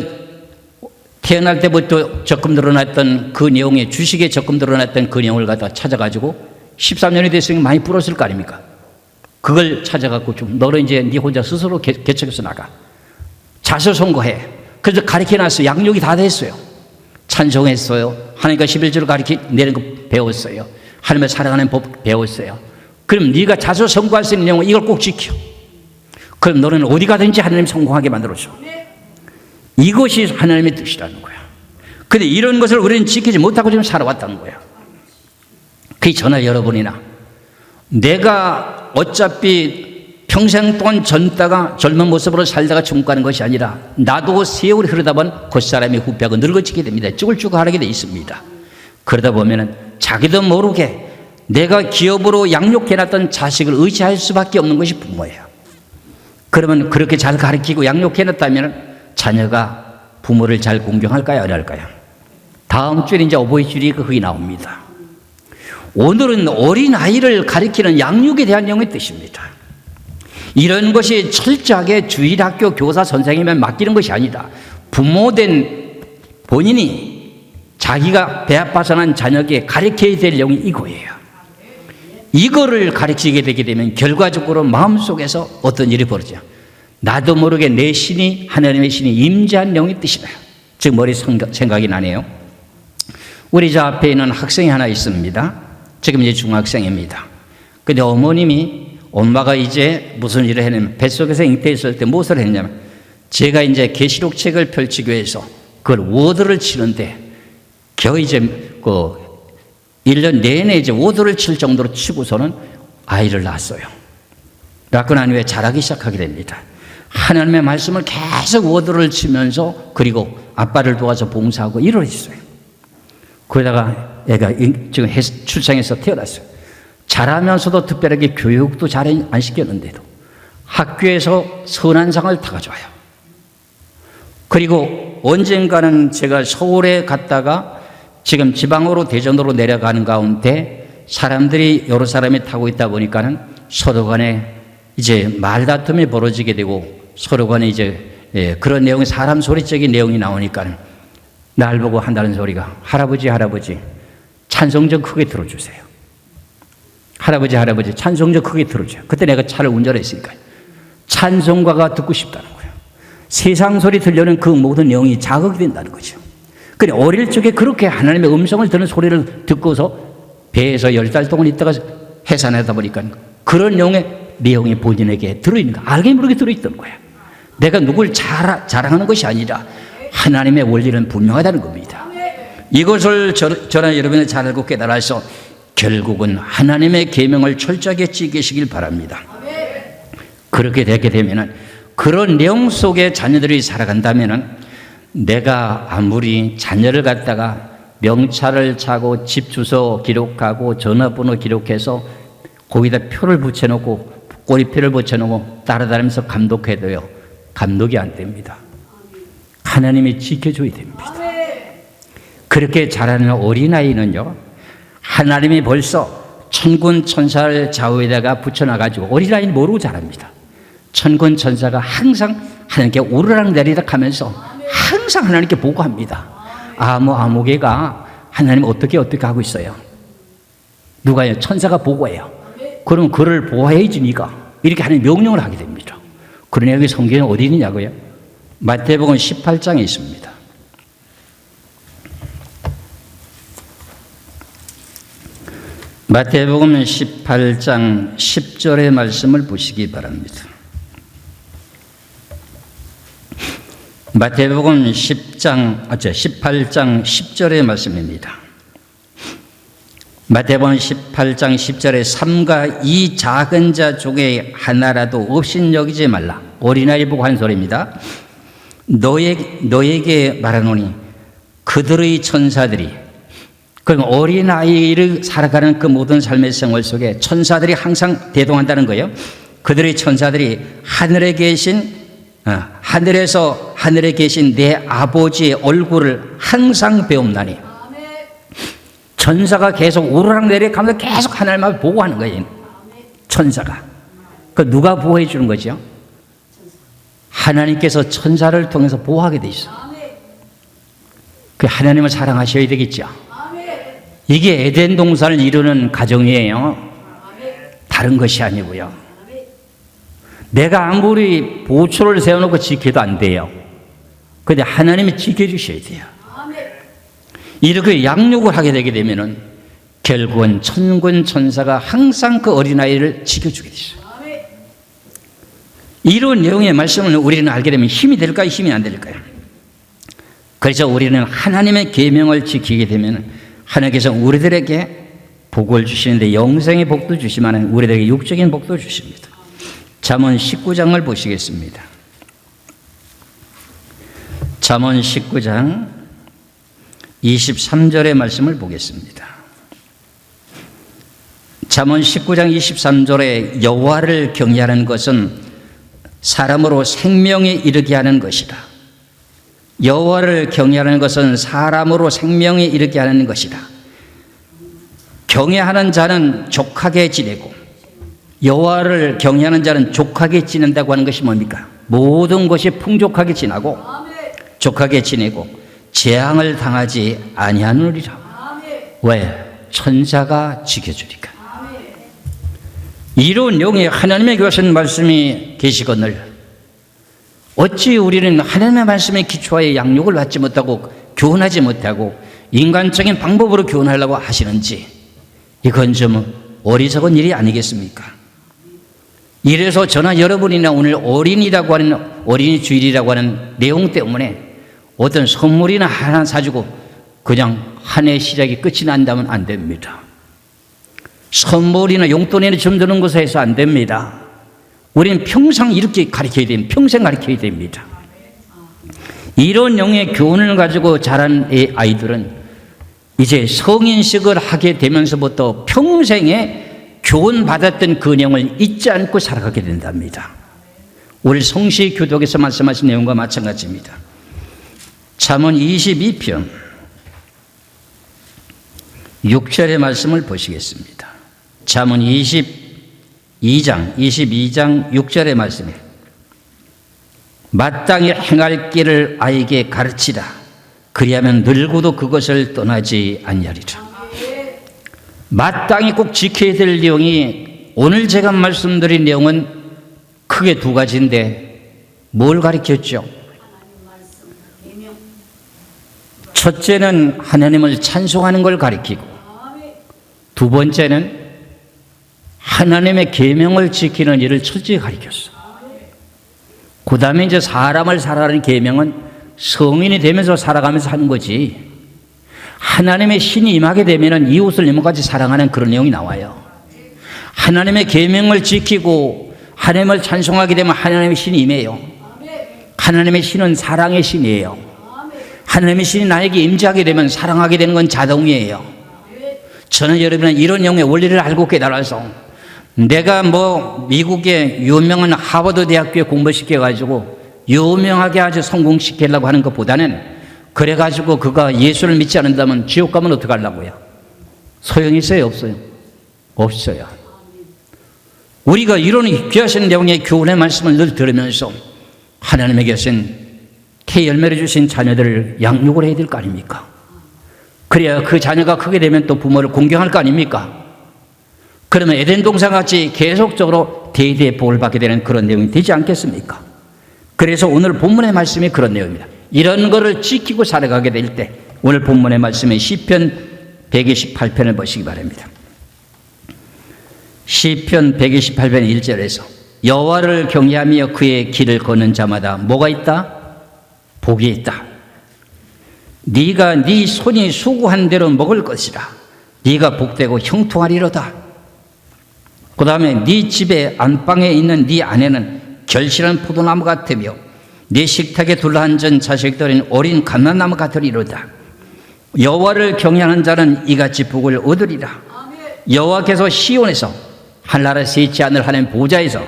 태어날 때부터 적금 들어놨던 그 내용에 주식에 적금 들어놨던 그 내용을 갖다 찾아가지고 13년이 됐으니 많이 불었을 거 아닙니까? 그걸 찾아갖고 좀 너는 이제 네 혼자 스스로 개척해서 나가. 자수성가해. 그래서 가르쳐놨어요. 양육이 다 됐어요. 찬송했어요. 하나님과 11조를 가르치는 거 배웠어요. 하나님을 사랑하는 법 배웠어요. 그럼 네가 자수성가할 수 있는 내용은 이걸 꼭 지켜. 그럼 너는 어디 가든지 하나님 성공하게 만들어줘. 이것이 하나님의 뜻이라는 거야. 근데 이런 것을 우리는 지키지 못하고 지금 살아왔다는 거야. 그게 저나 여러분이나 내가 어차피 평생 동안 젊은 모습으로 살다가 죽고 가는 것이 아니라 나도 세월이 흐르다 보면 겉사람이 후패하고 늙어지게 됩니다. 쭈글쭈글하게 돼 있습니다. 그러다 보면은 자기도 모르게 내가 기업으로 양육해놨던 자식을 의지할 수밖에 없는 것이 부모예요. 그러면 그렇게 잘 가르치고 양육해놨다면 자녀가 부모를 잘 공경할까요? 안 할까요? 다음 주에 이제 어버이주일이 거기 나옵니다. 오늘은 어린아이를 가르치는 양육에 대한 내용의 뜻입니다. 이런 것이 철저하게 주일학교 교사 선생님에 맡기는 것이 아니라 부모된 본인이 자기가 배 아파서 난 자녀에게 가르쳐야 될 내용이 이거예요. 이거를 가르치게 되게 되면 결과적으로 마음속에서 어떤 일이 벌어져요. 나도 모르게 내 신이 하나님의 신이 임재한 내용의 뜻이다. 지금 머리 생각이 나네요. 우리 저 앞에 있는 학생이 하나 있습니다. 지금 이제 중학생입니다. 근데 어머님이 엄마가 이제 무슨 일을 했냐면 뱃속에서 잉태했을 때 무엇을 했냐면 제가 이제 계시록 책을 펼치기 위해서 그걸 워드를 치는데 겨우 이제 그 1년 내내 이제 워드를 칠 정도로 치고서는 아이를 낳았어요. 낳고 난 후에 자라기 시작하게 됩니다. 하나님의 말씀을 계속 워드를 치면서 그리고 아빠를 도와서 봉사하고 일을 했어요. 그러다가 애가 지금 출생해서 태어났어요. 자라면서도 특별하게 교육도 잘 안 시켰는데도 학교에서 선한 상을 타가져와요. 그리고 언젠가는 제가 서울에 갔다가 지금 지방으로 대전으로 내려가는 가운데 사람들이 여러 사람이 타고 있다 보니까는 서로 간에 이제 말다툼이 벌어지게 되고 서로 간에 이제 그런 내용이 사람 소리적인 내용이 나오니까는 날 보고 한다는 소리가 할아버지 찬송 좀 크게 들어주세요. 할아버지 찬송 좀 크게 들어줘요. 그때 내가 차를 운전했으니까 찬송가가 듣고 싶다는 거예요. 세상 소리 들려는 그 모든 내용이 자극이 된다는 거죠. 근데 어릴 적에 그렇게 하나님의 음성을 듣는 소리를 듣고서 배에서 10달 동안 있다가 해산하다 보니까 그런 내용이 본인에게 들어있는 거 알게 모르게 들어있던 거야. 내가 누굴 자랑하는 것이 아니라 하나님의 원리는 분명하다는 겁니다. 이것을 저나 여러분이 잘 알고 깨달아서 결국은 하나님의 계명을 철저하게 지키시길 바랍니다. 그렇게 되게 되면은 그런 내용 속에 자녀들이 살아간다면은 내가 아무리 자녀를 갖다가 명찰을 차고 집 주소 기록하고 전화번호 기록해서 거기다 표를 붙여놓고 꼬리표를 붙여놓고 따라다니면서 감독해도요 감독이 안 됩니다. 하나님이 지켜줘야 됩니다. 그렇게 자라는 어린아이는요 하나님이 벌써 천군 천사를 좌우에다가 붙여놔가지고 어린아이는 모르고 자랍니다. 천군 천사가 항상 하나님께 오르락 내리락 하면서 항상 하나님께 보고합니다. 아무개가 하나님 어떻게 하고 있어요? 누가요? 천사가 보고해요. 그럼 그를 보호해야지 니가. 이렇게 하나님 명령을 하게 됩니다. 그러니 여기 성경에 어디 있느냐고요? 마태복음 18장에 있습니다. 마태복음 18장 10절의 말씀을 보시기 바랍니다. 마태복음 18장 10절의 말씀입니다. 마태복음 18장 10절에 삼가 이 작은 자 중에 하나라도 업신여기지 말라. 어린아이 보고 한 소리입니다. 너에게 말하노니 그들의 천사들이, 그럼 어린아이를 살아가는 그 모든 삶의 생활 속에 천사들이 항상 대동한다는 거예요. 그들의 천사들이 하늘에 계신 하늘에서 하늘에 계신 내 아버지의 얼굴을 항상 배움나니. 천사가 계속 오르락내리락 하면서 계속 하나님을 보호하는 거예요. 천사가. 그 누가 보호해 주는 거죠? 하나님께서 천사를 통해서 보호하게 돼 있어. 그 하나님을 사랑하셔야 되겠죠. 이게 에덴 동산을 이루는 가정이에요. 다른 것이 아니고요. 내가 아무리 보초를 세워놓고 지켜도 안 돼요. 그런데 하나님이 지켜주셔야 돼요. 이렇게 양육을 하게 되게 되면은 결국은 천군 천사가 항상 그 어린아이를 지켜주게 되죠. 이런 내용의 말씀을 우리는 알게 되면 힘이 될까요? 힘이 안 될까요? 그래서 우리는 하나님의 계명을 지키게 되면 하나님께서 우리들에게 복을 주시는데 영생의 복도 주시지만 우리들에게 육적인 복도 주십니다. 잠언 19장을 보시겠습니다. 잠언 19장 23절의 말씀을 보겠습니다. 잠언 19장 23절에 여호와를 경외하는 것은 사람으로 생명에 이르게 하는 것이다. 여호와를 경외하는 것은 사람으로 생명에 이르게 하는 것이다. 경외하는 자는 족하게 지내고 여호와를 경외하는 자는 족하게 지낸다고 하는 것이 뭡니까? 모든 것이 풍족하게 지나고 족하게 지내고 재앙을 당하지 아니하느니라. 왜? 천사가 지켜주니까. 이런 내용의 하나님의 교하신 말씀이 계시거늘 어찌 우리는 하나님의 말씀에 기초하여 양육을 받지 못하고 교훈하지 못하고 인간적인 방법으로 교훈하려고 하시는지, 이건 좀 어리석은 일이 아니겠습니까? 이래서 저나 여러분이나 오늘 어린이라고 하는, 어린이 주일이라고 하는 내용 때문에 어떤 선물이나 하나 사주고 그냥 한 해 시작이 끝이 난다면 안 됩니다. 선물이나 용돈이나 좀 드는 것에 해서 안 됩니다. 우리는 평생 이렇게 가르쳐야 됩니다. 평생 가르쳐야 됩니다. 이런 영의 교훈을 가지고 자란 아이들은 이제 성인식을 하게 되면서부터 평생에 교훈받았던 그 내용을 잊지 않고 살아가게 된답니다. 우리 성시 교독에서 말씀하신 내용과 마찬가지입니다. 잠언 22편 6절의 말씀을 보시겠습니다. 잠언 22장 6절의 말씀에 마땅히 행할 길을 아이에게 가르치라. 그리하면 늙어도 그것을 떠나지 아니하리라. 마땅히 꼭 지켜야 될 내용이, 오늘 제가 말씀드린 내용은 크게 두 가지인데 뭘 가르쳤죠? 첫째는 하나님을 찬송하는 걸 가르치고, 두 번째는 하나님의 계명을 지키는 일을 철저히 가르쳤어. 그 다음에 이제 사람을 살아가는 계명은 성인이 되면서 살아가면서 하는 거지, 하나님의 신이 임하게 되면 이웃을 이모같이 사랑하는 그런 내용이 나와요. 하나님의 계명을 지키고 하나님을 찬송하게 되면 하나님의 신이 임해요. 하나님의 신은 사랑의 신이에요. 하나님의 신이 나에게 임재하게 되면 사랑하게 되는 건 자동이에요. 저는 여러분은 이런 내용의 원리를 알고 깨달아서, 내가 미국의 유명한 하버드 대학교에 공부시켜가지고 유명하게 아주 성공시키려고 하는 것보다는, 그래가지고 그가 예수를 믿지 않는다면 지옥 가면 어떡하려고요? 소용이 있어요? 없어요? 없어요. 우리가 이런 귀하신 내용의 교훈의 말씀을 늘 들으면서 하나님의 계신 태열매를 주신 자녀들을 양육을 해야 될 거 아닙니까? 그래야 그 자녀가 크게 되면 또 부모를 공경할 거 아닙니까? 그러면 에덴 동산같이 계속적으로 대대의 복을 받게 되는 그런 내용이 되지 않겠습니까? 그래서 오늘 본문의 말씀이 그런 내용입니다. 이런 거를 지키고 살아가게 될 때, 오늘 본문의 말씀은 시편 128편을 보시기 바랍니다. 시편 128편 1절에서 여호와를 경외하며 그의 길을 걷는 자마다 뭐가 있다? 복이 있다. 네가 네 손이 수고한 대로 먹을 것이라. 네가 복되고 형통하리로다. 그 다음에 네 집의 안방에 있는 네 아내는 결실한 포도나무 같으며 네 식탁에 둘러앉은 자식들은 어린 감람나무 같으리로다. 여호와를 경외하는 자는 이같이 복을 얻으리라. 여호와께서 시온에서 한나라 세치 하늘 하나님 보좌에서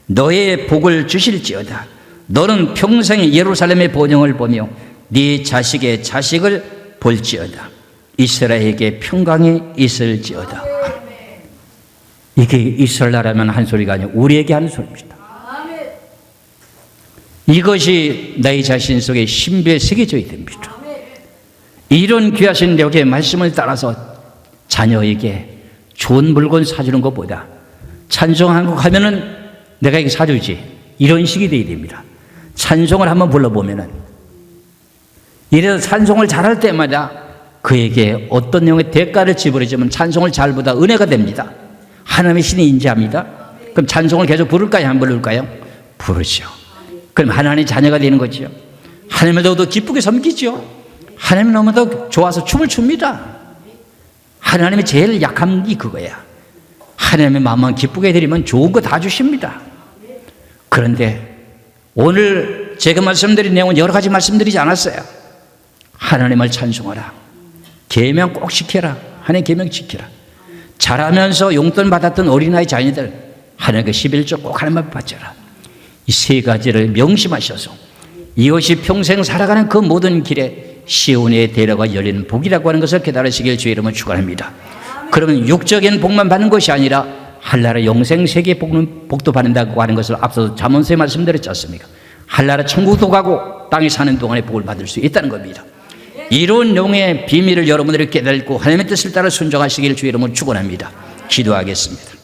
너의 복을 주실지어다. 너는 평생 예루살렘의 번영을 보며 네 자식의 자식을 볼지어다. 이스라엘에게 평강이 있을지어다. 이게 이스라엘 나라면 한 소리가 아니고 우리에게 하는 소리입니다. 이것이 나의 자신 속에 신비에 새겨져야 됩니다. 이런 귀하신 여기의 말씀을 따라서 자녀에게 좋은 물건 사주는 것보다 찬송한 곡 하면은 내가 이거 사주지, 이런 식이 되어야 됩니다. 찬송을 한번 불러보면은, 이래서 찬송을 잘할 때마다 그에게 어떤 내용의 대가를 지불해주면 찬송을 잘 부르다 은혜가 됩니다. 하나님의 신이 인지합니다. 그럼 찬송을 계속 부를까요? 안 부를까요? 부르죠. 그럼 하나님의 자녀가 되는 거죠. 하나님을 더욱더 기쁘게 섬기죠. 하나님이 너무도 좋아서 춤을 춥니다. 하나님이 제일 약한 게 그거야. 하나님의 마음만 기쁘게 해드리면 좋은 거 다 주십니다. 그런데 오늘 제가 말씀드린 내용은 여러 가지 말씀드리지 않았어요. 하나님을 찬송하라. 계명 꼭 지켜라. 하나님 계명 지켜라. 자라면서 용돈 받았던 어린아이 자녀들 하나님께 11조 꼭 하나님 앞에 바쳐라. 이 세 가지를 명심하셔서 이것이 평생 살아가는 그 모든 길에 시온의 대로가 열리는 복이라고 하는 것을 깨달으시길 주의 이름으로 축원합니다. 그러면 육적인 복만 받는 것이 아니라 한나라 영생 세계 복도 받는다고 하는 것을 앞서서 잠언서에 말씀드렸지 않습니까? 한나라 천국도 가고 땅에 사는 동안에 복을 받을 수 있다는 겁니다. 이런 영의 비밀을 여러분들이 깨닫고 하나님의 뜻을 따라 순종하시기를 주의 이름으로 축원합니다. 기도하겠습니다.